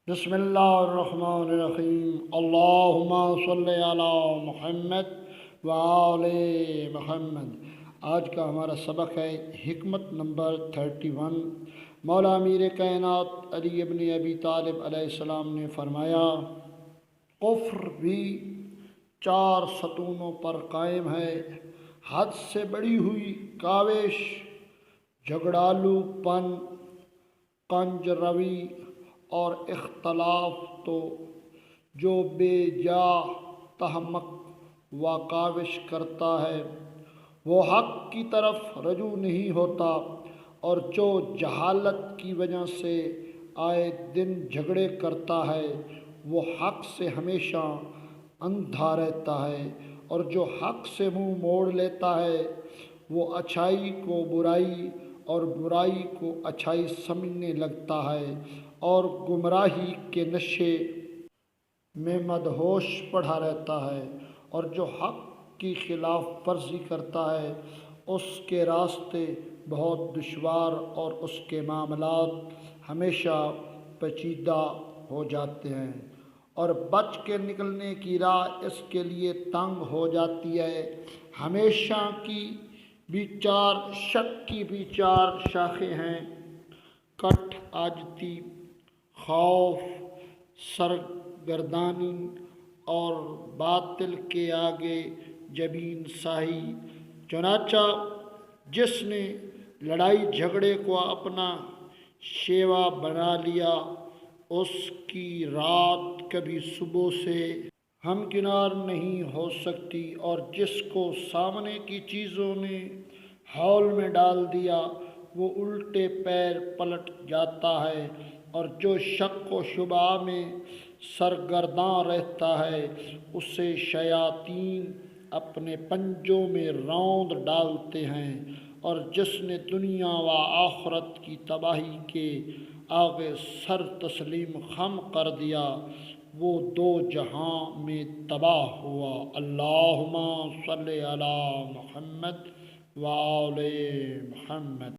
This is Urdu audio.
بسم اللہ الرحمن الرحیم اللہم صلی علی محمد وآل محمد۔ آج کا ہمارا سبق ہے حکمت نمبر 31۔ مولا امیر کائنات علی ابن ابی طالب علیہ السلام نے فرمایا، کفر بھی 4 ستونوں پر قائم ہے: حد سے بڑی ہوئی کاوش، جھگڑالو پن، کنج روی اور اختلاف۔ تو جو بے جا تحمق و کاوش کرتا ہے وہ حق کی طرف رجوع نہیں ہوتا، اور جو جہالت کی وجہ سے آئے دن جھگڑے کرتا ہے وہ حق سے ہمیشہ اندھا رہتا ہے، اور جو حق سے منہ موڑ لیتا ہے وہ اچھائی کو برائی اور برائی کو اچھائی سمجھنے لگتا ہے، اور گمراہی کے نشے میں مدہوش پڑا رہتا ہے۔ اور جو حق کی خلاف ورزی کرتا ہے اس کے راستے بہت دشوار اور اس کے معاملات ہمیشہ پیچیدہ ہو جاتے ہیں، اور بچ کے نکلنے کی راہ اس کے لیے تنگ ہو جاتی ہے۔ ہمیشہ کی بھی 4 شک کی بھی 4 شاخیں ہیں: کٹھ عاجزی، خوف، سرگردانی اور باطل کے آگے جبین ساہی۔ چنانچہ جس نے لڑائی جھگڑے کو اپنا شیوا بنا لیا اس کی رات کبھی صبح سے ہمکنار نہیں ہو سکتی، اور جس کو سامنے کی چیزوں نے ہول میں ڈال دیا وہ الٹے پیر پلٹ جاتا ہے، اور جو شک و شبہ میں سرگرداں رہتا ہے اسے شیاطین اپنے پنجوں میں روند ڈالتے ہیں، اور جس نے دنیا و آخرت کی تباہی کے آگے سر تسلیم خم کر دیا وہ 2 جہاں میں تباہ ہوا۔ اللہم صلی علی محمد وآل محمد۔